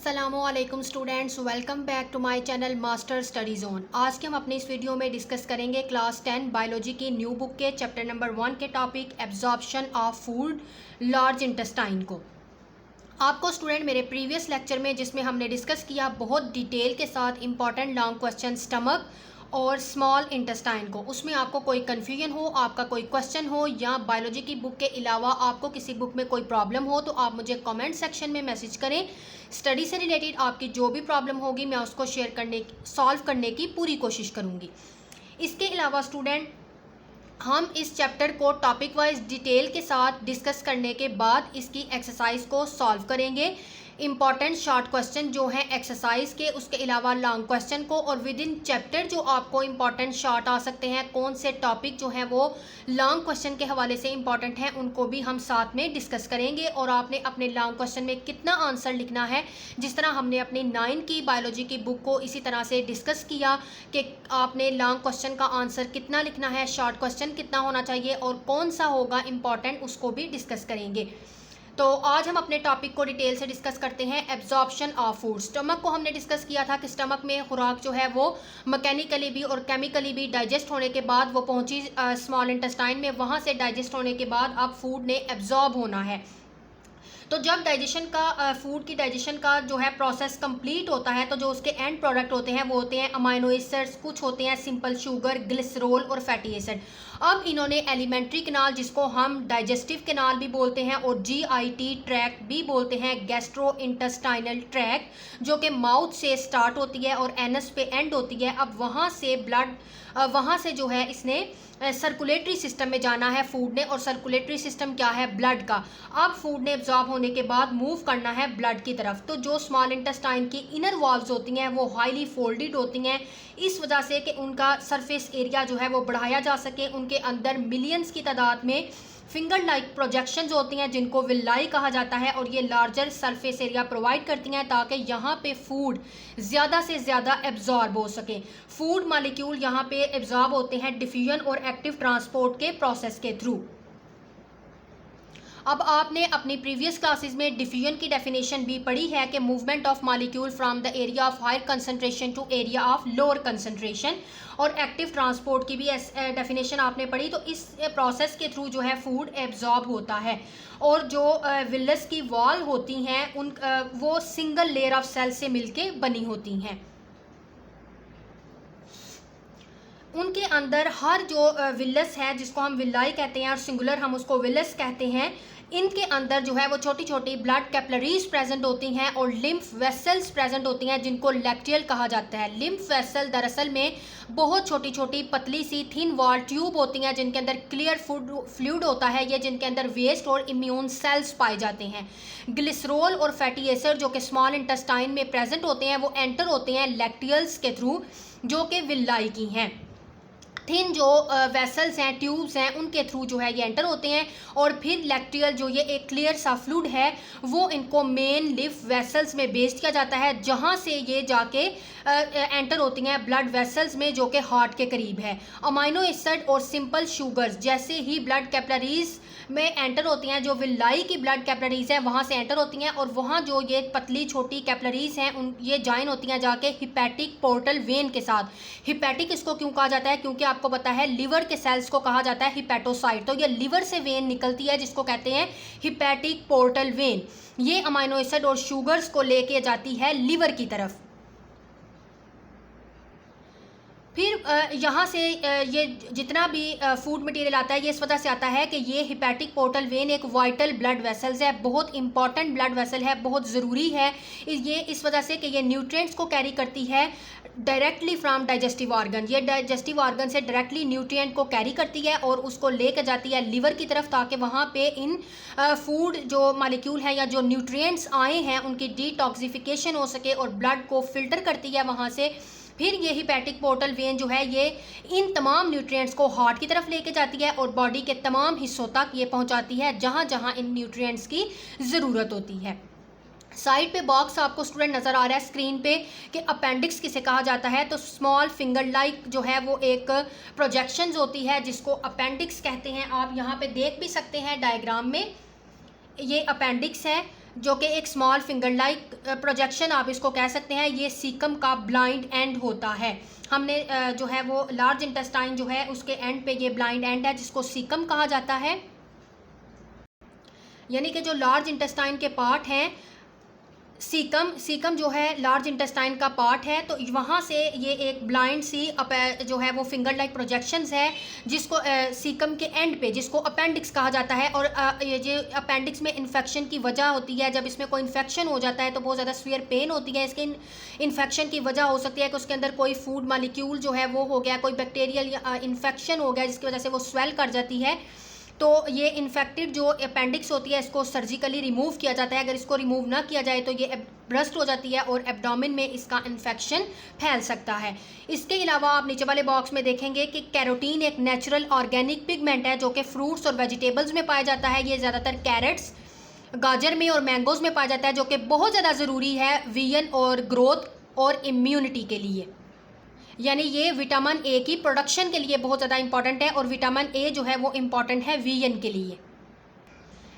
अस्सलामुअलैकुम students, welcome back to my channel master study zone. आज के हम अपने इस वीडियो में डिस्कस करेंगे क्लास 10 बायोलॉजी की न्यू बुक के चैप्टर नंबर 1 के topic absorption of food large intestine को। आपको स्टूडेंट मेरे प्रीवियस लेक्चर में जिसमें हमने डिस्कस किया बहुत डिटेल के साथ इंपॉर्टेंट लॉन्ग क्वेश्चन स्टमक और स्मॉल इंटेस्टाइन को, उसमें आपको कोई कन्फ्यूजन हो, आपका कोई क्वेश्चन हो या बायोलॉजी की बुक के अलावा आपको किसी बुक में कोई प्रॉब्लम हो तो आप मुझे कमेंट सेक्शन में मैसेज करें। स्टडी से रिलेटेड आपकी जो भी प्रॉब्लम होगी मैं उसको सॉल्व करने की पूरी कोशिश करूँगी। इसके अलावा स्टूडेंट हम इस चैप्टर को टॉपिक वाइज डिटेल के साथ डिस्कस करने के बाद इसकी एक्सरसाइज को सॉल्व करेंगे। इंपॉर्टेंट शॉर्ट क्वेश्चन जो हैं एक्सरसाइज के, उसके अलावा लॉन्ग क्वेश्चन को, और विद इन चैप्टर जो आपको इंपॉर्टेंट शॉर्ट आ सकते हैं, कौन से टॉपिक जो हैं वो लॉन्ग क्वेश्चन के हवाले से इंपॉर्टेंट हैं, उनको भी हम साथ में डिस्कस करेंगे। और आपने अपने लॉन्ग क्वेश्चन में कितना आंसर लिखना है, जिस तरह हमने अपनी 9 की बायोलॉजी की बुक को इसी तरह से डिस्कस किया कि आपने लॉन्ग क्वेश्चन का आंसर कितना लिखना है, शॉर्ट क्वेश्चन कितना होना चाहिए और कौन सा होगा इंपॉर्टेंट, उसको भी डिस्कस करेंगे। तो आज हम अपने टॉपिक को डिटेल से डिस्कस करते हैं। एब्जॉर्प्शन ऑफ फूड, स्टमक को हमने डिस्कस किया था कि स्टमक में खुराक जो है वो मैकेनिकली भी और केमिकली भी डाइजेस्ट होने के बाद वो पहुंची स्मॉल इंटेस्टाइन में, वहां से डाइजेस्ट होने के बाद अब फूड ने एब्जॉर्ब होना है। तो जब डाइजेशन का फूड की डाइजेशन का जो है प्रोसेस कंप्लीट होता है तो जो उसके एंड प्रोडक्ट होते हैं वो होते हैं अमाइनो एसिड्स, कुछ होते हैं सिंपल शुगर, ग्लिसरॉल और फैटी एसिड। अब इन्होंने एलिमेंट्री कैनाल, जिसको हम डाइजेस्टिव कैनाल भी बोलते हैं और जीआईटी ट्रैक भी बोलते हैं, गैस्ट्रो इंटेस्टाइनल ट्रैक, जो कि माउथ से स्टार्ट होती है और एनस पे एंड होती है। अब वहाँ से वहाँ से जो है इसने सर्कुलेटरी सिस्टम में जाना है फूड ने, और सर्कुलेटरी सिस्टम क्या है, ब्लड का। अब फूड ने एब्जॉर्ब होने के बाद मूव करना है ब्लड की तरफ। तो जो स्मॉल इंटेस्टाइन की इनर वॉल्व्स होती हैं वो हाईली फोल्डेड होती हैं, इस वजह से कि उनका सरफेस एरिया जो है वो बढ़ाया जा सके। उनके अंदर मिलियंस की तादाद में फिंगर लाइक प्रोजेक्शंस होती हैं जिनको विलाई कहा जाता है, और ये लार्जर सरफेस एरिया प्रोवाइड करती हैं ताकि यहाँ पे फूड ज़्यादा से ज़्यादा एब्जॉर्ब हो सके। फूड मॉलिक्यूल यहाँ पे एब्जॉर्ब होते हैं डिफ्यूजन और एक्टिव ट्रांसपोर्ट के प्रोसेस के थ्रू। अब आपने अपनी प्रीवियस क्लासेस में डिफ्यूजन की डेफिनेशन भी पढ़ी है कि movement of molecule from the area of higher concentration to area of lower concentration, और एक्टिव ट्रांसपोर्ट की भी डेफिनेशन आपने पढ़ी। तो इस प्रोसेस के थ्रू जो है फूड एब्जॉर्ब होता है। और जो विलस की वॉल होती हैं वो सिंगल लेयर ऑफ सेल से मिलके बनी होती हैं। उनके अंदर हर जो विलस है, जिसको हम विलाई कहते हैं और सिंगुलर हम उसको विलस कहते हैं, इनके अंदर जो है वो छोटी छोटी ब्लड कैपिलरीज प्रेजेंट होती हैं और लिम्फ वेसल्स प्रेजेंट होती हैं जिनको लैक्टियल कहा जाता है। लिम्फ वेसल दरअसल में बहुत छोटी छोटी पतली सी थिन वॉल ट्यूब होती हैं जिनके अंदर क्लियर फ्लूइड होता है, ये जिनके अंदर वेस्ट और इम्यून सेल्स पाए जाते हैं। ग्लिसरॉल और फैटी एसिड जो कि स्मॉल इंटेस्टाइन में प्रेजेंट होते हैं वो एंटर होते हैं लैक्टियल्स के थ्रू, जो कि विलाई की हैं। थिन जो वेसल्स हैं, ट्यूब्स हैं, उनके थ्रू जो है ये एंटर होते हैं, और फिर लैक्टियल जो ये एक क्लियर सा फ्लूइड है वो इनको मेन लिम्फ वेसल्स में भेज किया जाता है, जहाँ से ये जाके एंटर होती हैं ब्लड वेसल्स में जो कि हार्ट के करीब है। अमाइनो एसिड और सिंपल शुगर्स जैसे ही ब्लड कैपिलरीज में एंटर होती हैं, जो विलाई की ब्लड कैपिलरीज हैं वहाँ से एंटर होती हैं, और वहाँ जो ये पतली छोटी कैपिलरीज हैं ये ज्वाइन होती हैं जाके हिपैटिक पोर्टल वेन के साथ। हिपैटिक इसको क्यों कहा जाता है, क्योंकि आपको पता है लिवर के सेल्स को कहा जाता है हिपैटोसाइट। तो ये लिवर से वेन निकलती है जिसको कहते हैं हिपैटिक पोर्टल वेन। ये अमाइनो एसिड और शुगर्स को लेके जाती है लिवर की तरफ। फिर यहाँ से ये जितना भी फूड मटेरियल आता है ये इस वजह से आता है कि ये हिपैटिक पोर्टल वेन एक वाइटल ब्लड वेसल्स है, बहुत इंपॉर्टेंट ब्लड वेसल है, बहुत ज़रूरी है ये इस वजह से कि ये न्यूट्रिएंट्स को कैरी करती है डायरेक्टली फ्रॉम डाइजेस्टिव ऑर्गन। ये डाइजेस्टिव ऑर्गन से डायरेक्टली न्यूट्रिएंट को कैरी करती है और उसको लेकर जाती है लिवर की तरफ, ताकि वहाँ पे इन फूड जो मॉलिक्यूल है या जो न्यूट्रिएंट्स आए हैं उनकी डिटॉक्सिफिकेशन हो सके, और ब्लड को फिल्टर करती है वहाँ से। फिर ये हिपैटिक पोर्टल वेन जो है ये इन तमाम न्यूट्रिएंट्स को हार्ट की तरफ लेके जाती है और बॉडी के तमाम हिस्सों तक ये पहुंचाती है जहां जहां इन न्यूट्रिएंट्स की ज़रूरत होती है। साइड पे बॉक्स आपको स्टूडेंट नज़र आ रहा है स्क्रीन पे कि अपेंडिक्स किसे कहा जाता है। तो स्मॉल फिंगर लाइक जो है वो एक प्रोजेक्शंस होती है जिसको अपेंडिक्स कहते हैं। आप यहाँ पे देख भी सकते हैं डायग्राम में, ये अपेंडिक्स है जो कि एक स्मॉल फिंगर लाइक प्रोजेक्शन आप इसको कह सकते हैं, ये सीकम का ब्लाइंड एंड होता है। हमने जो है वो लार्ज इंटेस्टाइन जो है उसके एंड पे ये ब्लाइंड एंड है जिसको सीकम कहा जाता है। यानी कि जो लार्ज इंटेस्टाइन के पार्ट हैं, सीकम जो है लार्ज इंटेस्टाइन का पार्ट है, तो वहाँ से ये एक ब्लाइंड सी जो है वो फिंगर लाइक प्रोजेक्शंस है जिसको सीकम के एंड पे, जिसको अपेंडिक्स कहा जाता है। और ये अपेंडिक्स में इन्फेक्शन की वजह होती है, जब इसमें कोई इन्फेक्शन हो जाता है तो बहुत ज़्यादा सीवियर पेन होती है। इसके इन्फेक्शन की वजह हो सकती है कि उसके अंदर कोई फूड मालिक्यूल जो है वो हो गया, कोई बैक्टीरियल इन्फेक्शन हो गया जिसकी वजह से वो स्वेल कर जाती है। तो ये इन्फेक्टेड जो अपेंडिक्स होती है इसको सर्जिकली रिमूव किया जाता है। अगर इसको रिमूव ना किया जाए तो ये ब्रस्ट हो जाती है और एब्डोमेन में इसका इन्फेक्शन फैल सकता है। इसके अलावा आप नीचे वाले बॉक्स में देखेंगे कि कैरोटीन एक नेचुरल ऑर्गेनिक पिगमेंट है जो कि फ्रूट्स और वेजिटेबल्स में पाया जाता है। ये ज़्यादातर कैरेट्स, गाजर में और मैंगोज़ में पाया जाता है, जो कि बहुत ज़्यादा ज़रूरी है विजन और ग्रोथ और इम्यूनिटी के लिए। यानी ये विटामिन ए की प्रोडक्शन के लिए बहुत ज़्यादा इंपॉर्टेंट है और विटामिन ए जो है वो इम्पॉर्टेंट है विजन के लिए।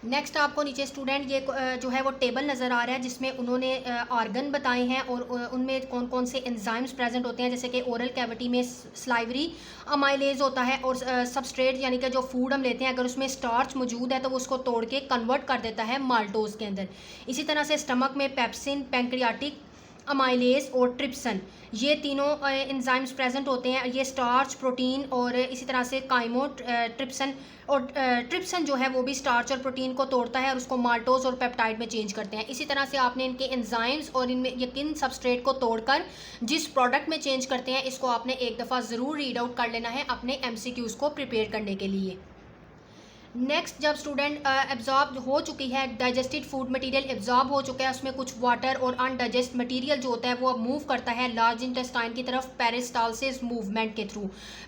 नेक्स्ट आपको नीचे स्टूडेंट ये जो है वो टेबल नज़र आ रहा है जिसमें उन्होंने ऑर्गन बताए हैं और उनमें कौन कौन से एंजाइम्स प्रेजेंट होते हैं। जैसे कि ओरल कैविटी में स्लाइवरी अमाइलेज होता है और सबस्ट्रेट यानी कि जो फूड हम लेते हैं अगर उसमें स्टार्च मौजूद है तो वो उसको तोड़ के कन्वर्ट कर देता है माल्टोज के अंदर। इसी तरह से स्टमक में पेप्सिन, पैंक्रियाटिक अमाइलेज और ट्रिप्सन, ये तीनों एंजाइम्स प्रेजेंट होते हैं। ये स्टार्च, प्रोटीन और इसी तरह से काइमो ट्रिप्सन, और ट्रिप्सन जो है वो भी स्टार्च और प्रोटीन को तोड़ता है और उसको माल्टोज और पेप्टाइड में चेंज करते हैं। इसी तरह से आपने इनके एंजाइम्स और इनमें यकीन सबस्ट्रेट को तोड़कर जिस प्रोडक्ट में चेंज करते हैं इसको आपने एक दफ़ा ज़रूर रीड आउट कर लेना है अपने MCQs को प्रिपेयर करने के लिए। नेक्स्ट, जब स्टूडेंट एब्जॉर्ब हो चुकी है, डाइजेस्टेड फूड मटेरियल एब्जॉर्ब हो चुका है, उसमें कुछ वाटर और अनडाइजेस्ट मटेरियल जो होता है वो अब मूव करता है लार्ज इंटेस्टाइन की तरफ पेरिस्टालसिस मूवमेंट के थ्रू।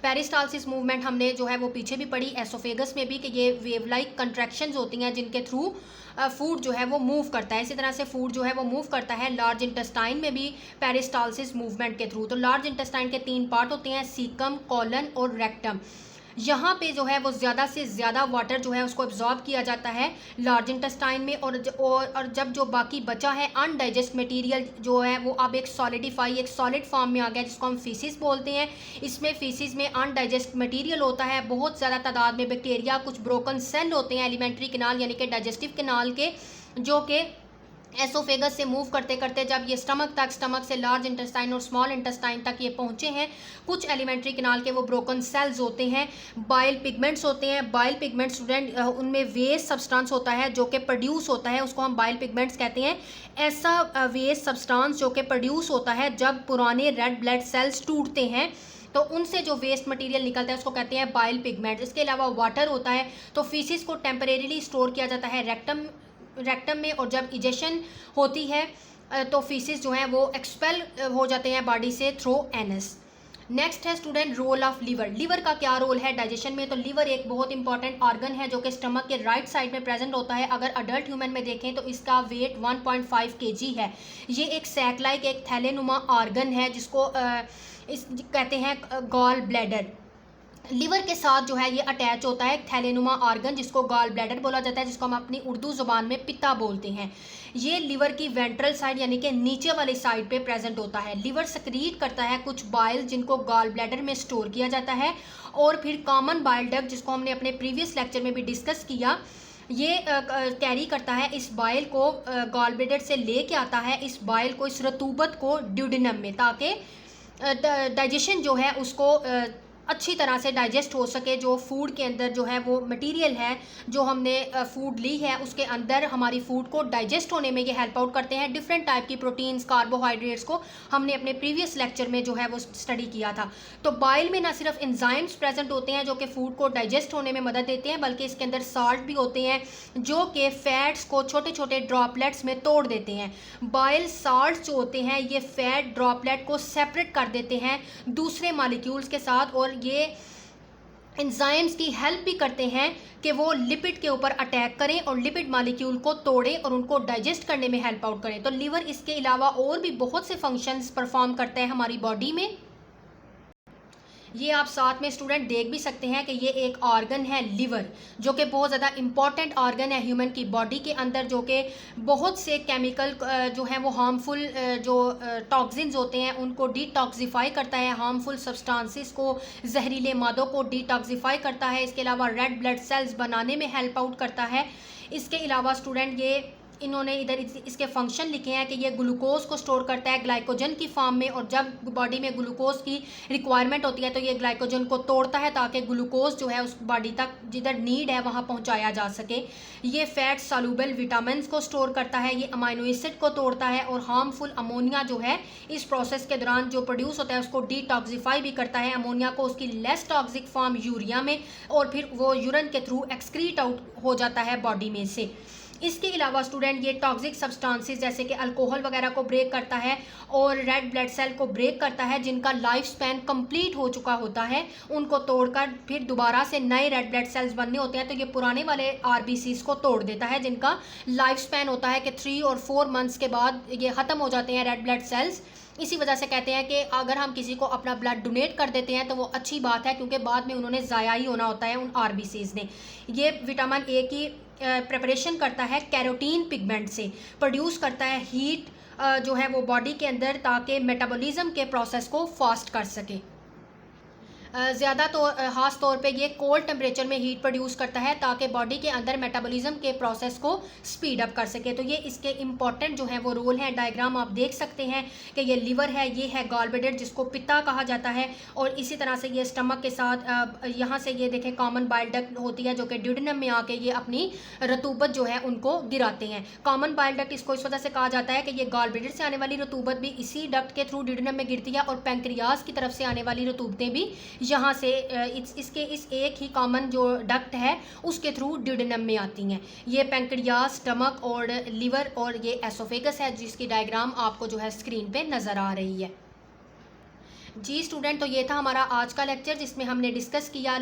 पेरिस्टालसिस मूवमेंट हमने जो है वो पीछे भी पढ़ी एसोफेगस में भी, कि ये वेव लाइक कंट्रैक्शंस होती हैं जिनके थ्रू फूड जो है वो मूव करता है। इसी तरह से फूड जो है वो मूव करता है लार्ज इंटेस्टाइन में भी पेरिस्टालसिस मूवमेंट के थ्रू। तो लार्ज इंटेस्टाइन के 3 पार्ट होते हैं, सीकम, कॉलन और रेक्टम। यहाँ पे जो है वो ज़्यादा से ज़्यादा वाटर जो है उसको एब्जॉर्ब किया जाता है लार्ज इंटेस्टाइन में, और जब जो बाकी बचा है अनडाइजेस्ट मटेरियल जो है वो अब एक सॉलिड फॉर्म में आ गया जिसको हम फीसिस बोलते हैं। इसमें फीसिस में अनडाइजेस्ट मटेरियल होता है, बहुत ज़्यादा तादाद में बैक्टीरिया, कुछ ब्रोकन सेल होते हैं एलिमेंट्री कैनाल यानी कि डाइजेस्टिव कैनाल के, जो कि एसोफेगस से मूव करते करते जब ये स्टमक से लार्ज इंटेस्टाइन और स्मॉल इंटेस्टाइन तक ये पहुँचे हैं, कुछ एलिमेंट्री कैनाल के वो ब्रोकन सेल्स होते हैं। बाइल पिगमेंट्स होते हैं। बाइल पिगमेंट स्टूडेंट उनमें वेस्ट सब्सटेंस होता है जो कि प्रोड्यूस होता है, उसको हम बाइल पिगमेंट्स कहते हैं। ऐसा वेस्ट सब्सटेंस जो कि प्रोड्यूस होता है जब पुराने रेड ब्लड सेल्स टूटते हैं तो उनसे जो वेस्ट मटेरियल निकलता है उसको कहते हैं बाइल पिगमेंट। इसके अलावा वाटर होता है, तो फीसिस को टेम्परेरीली स्टोर किया जाता है रेक्टम में, और जब इजेशन होती है तो फीसिस जो है वो एक्सपेल हो जाते हैं बॉडी से थ्रू एनस। नेक्स्ट है student role of liver. Liver का क्या रोल है डाइजेशन में? तो लीवर एक बहुत इंपॉर्टेंट ऑर्गन है जो कि स्टमक के राइट साइड में प्रेजेंट होता है। अगर अडल्ट ह्यूमन में देखें तो इसका वेट 1.5 kg है। ये एक सैक लाइक एक थैलेनुमा ऑर्गन है जिसको कहते हैं गॉल ब्लैडर। लिवर के साथ जो है ये अटैच होता है थैलेनुमा ऑर्गन जिसको गॉल ब्लैडर बोला जाता है, जिसको हम अपनी उर्दू ज़ुबान में पित्ता बोलते हैं। ये लिवर की वेंट्रल साइड यानी कि नीचे वाली साइड पे प्रेजेंट होता है। लिवर सक्रीट करता है कुछ बाइल जिनको गॉल ब्लैडर में स्टोर किया जाता है, और फिर कॉमन बाइल डक्ट जिसको हमने अपने प्रीवियस लेक्चर में भी डिस्कस किया, ये कैरी करता है इस बाइल को, गॉल ब्लैडर से लेके आता है इस बाइल को, इस रतूबत को ड्यूडेनम में, ताकि डाइजेशन जो है उसको अच्छी तरह से डाइजेस्ट हो सके। जो फूड के अंदर जो है वो मटेरियल है जो हमने फूड ली है उसके अंदर हमारी फूड को डाइजेस्ट होने में ये हेल्प आउट करते हैं। डिफरेंट टाइप की प्रोटीन्स, कार्बोहाइड्रेट्स को हमने अपने प्रीवियस लेक्चर में जो है वो स्टडी किया था। तो बाइल में ना सिर्फ एंजाइम्स प्रेजेंट होते हैं जो कि फूड को डाइजेस्ट होने में मदद देते हैं, बल्कि इसके अंदर साल्ट भी होते हैं जो कि फैट्स को छोटे छोटे ड्रॉपलेट्स में तोड़ देते हैं। बाइल साल्ट जो होते हैं ये फैट ड्रॉपलेट को सेपरेट कर देते हैं दूसरे मॉलिक्यूल्स के साथ, और ये एंजाइम्स की हेल्प भी करते हैं कि वो लिपिड के ऊपर अटैक करें और लिपिड मॉलिक्यूल को तोड़ें और उनको डाइजेस्ट करने में हेल्प आउट करें। तो लिवर इसके अलावा और भी बहुत से फंक्शंस परफॉर्म करता है हमारी बॉडी में। ये आप साथ में स्टूडेंट देख भी सकते हैं कि ये एक ऑर्गन है लिवर, जो कि बहुत ज़्यादा इंपॉर्टेंट ऑर्गन है ह्यूमन की बॉडी के अंदर, जो कि बहुत से केमिकल जो है वो हार्मफुल जो टॉक्सिन्स होते हैं उनको डिटॉक्सिफाई करता है, हार्मफुल सब्सटेंसेस को, जहरीले मादों को डिटॉक्सिफाई करता है। इसके अलावा रेड ब्लड सेल्स बनाने में हेल्प आउट करता है। इसके अलावा स्टूडेंट ये इन्होंने इधर इसके फंक्शन लिखे हैं कि ये ग्लूकोज को स्टोर करता है ग्लाइकोजन की फॉर्म में, और जब बॉडी में ग्लूकोज की रिक्वायरमेंट होती है तो ये ग्लाइकोजन को तोड़ता है ताकि ग्लूकोज जो है उस बॉडी तक जिधर नीड है वहाँ पहुँचाया जा सके। ये फैट सॉल्युबल विटामिन को स्टोर करता है, ये अमाइनो एसिड को तोड़ता है, और हार्मफुल अमोनिया जो है इस प्रोसेस के दौरान जो प्रोड्यूस होता है उसको डिटॉक्सिफाई भी करता है, अमोनिया को उसकी लेस टॉक्सिक फॉर्म यूरिया में, और फिर वो यूरिन के थ्रू एक्सक्रीट आउट हो जाता है बॉडी में से। इसके अलावा स्टूडेंट ये टॉक्सिक सब्सटेंसेस जैसे कि अल्कोहल वगैरह को ब्रेक करता है और रेड ब्लड सेल को ब्रेक करता है, जिनका लाइफ स्पैन कंप्लीट हो चुका होता है, उनको तोड़कर फिर दोबारा से नए रेड ब्लड सेल्स बनने होते हैं, तो ये पुराने वाले आरबीसीज को तोड़ देता है, जिनका लाइफ स्पैन होता है कि 3 और 4 मंथ्स के बाद ये ख़त्म हो जाते हैं रेड ब्लड सेल्स। इसी वजह से कहते हैं कि अगर हम किसी को अपना ब्लड डोनेट कर देते हैं तो वो अच्छी बात है, क्योंकि बाद में उन्होंने ज़ाया ही होना होता है उन आरबीसीज ने। ये विटामिन ए की प्रिपरेशन करता है कैरोटीन पिगमेंट से, प्रोड्यूस करता है हीट जो है वो बॉडी के अंदर, ताकि मेटाबॉलिज्म के प्रोसेस को फास्ट कर सके। ज़्यादा तो ख़ास तौर पे ये कोल्ड टेम्परेचर में हीट प्रोड्यूस करता है ताकि बॉडी के अंदर मेटाबॉलिज्म के प्रोसेस को स्पीड अप कर सके। तो ये इसके इंपॉर्टेंट जो है वो रोल है। डायग्राम आप देख सकते हैं कि ये लिवर है, ये है गॉल ब्लैडर जिसको पित्ता कहा जाता है, और इसी तरह से ये स्टमक के साथ यहाँ से ये देखें कॉमन बाइल डक्ट होती है जो कि ड्यूडेनम में आके ये अपनी रतूबत जो है उनको गिराते हैं। कॉमन बाइल डक्ट इसको इस वजह से कहा जाता है कि ये गॉल ब्लैडर से आने वाली रतूबत भी इसी डक्ट के थ्रू ड्यूडेनम में गिरती है, और पैंक्रियाज की तरफ से आने वाली रतूबतें भी यहाँ से इसके इस एक ही कॉमन जो डक्ट है उसके थ्रू ड्यूडेनम में आती हैं। ये पैंक्रियाज, स्टमक और लिवर और ये एसोफेगस है जिसकी डायग्राम आपको जो है स्क्रीन पे नज़र आ रही है। जी स्टूडेंट, तो ये था हमारा आज का लेक्चर जिसमें हमने डिस्कस किया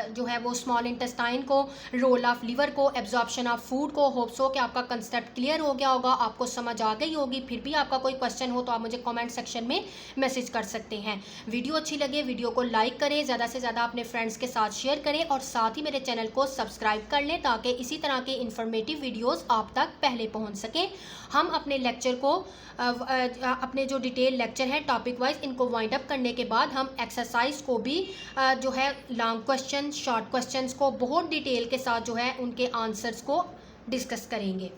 जो है वो स्मॉल इंटेस्टाइन को, रोल ऑफ लिवर को, एब्जॉर्प्शन ऑफ फूड को। होप्स हो कि आपका कंसेप्ट क्लियर हो गया होगा, आपको समझ आ गई होगी। फिर भी आपका कोई क्वेश्चन हो तो आप मुझे कमेंट सेक्शन में मैसेज कर सकते हैं। वीडियो अच्छी लगे वीडियो को लाइक करें, ज़्यादा से ज़्यादा अपने फ्रेंड्स के साथ शेयर करें, और साथ ही मेरे चैनल को सब्सक्राइब कर लें ताकि इसी तरह के इन्फॉर्मेटिव वीडियोज़ आप तक पहले पहुँच सकें। हम अपने लेक्चर को अपने जो डिटेल लेक्चर हैं टॉपिक वाइज इनको वाइंड अप करने के बाद हम एक्सरसाइज को भी जो है लॉन्ग क्वेश्चन, शॉर्ट क्वेश्चंस को बहुत डिटेल के साथ जो है उनके आंसर्स को डिस्कस करेंगे।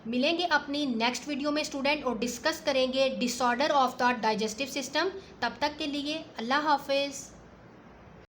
मिलेंगे अपनी नेक्स्ट वीडियो में स्टूडेंट और डिस्कस करेंगे disorder of the digestive system. तब तक के लिए अल्लाह हाफिज़।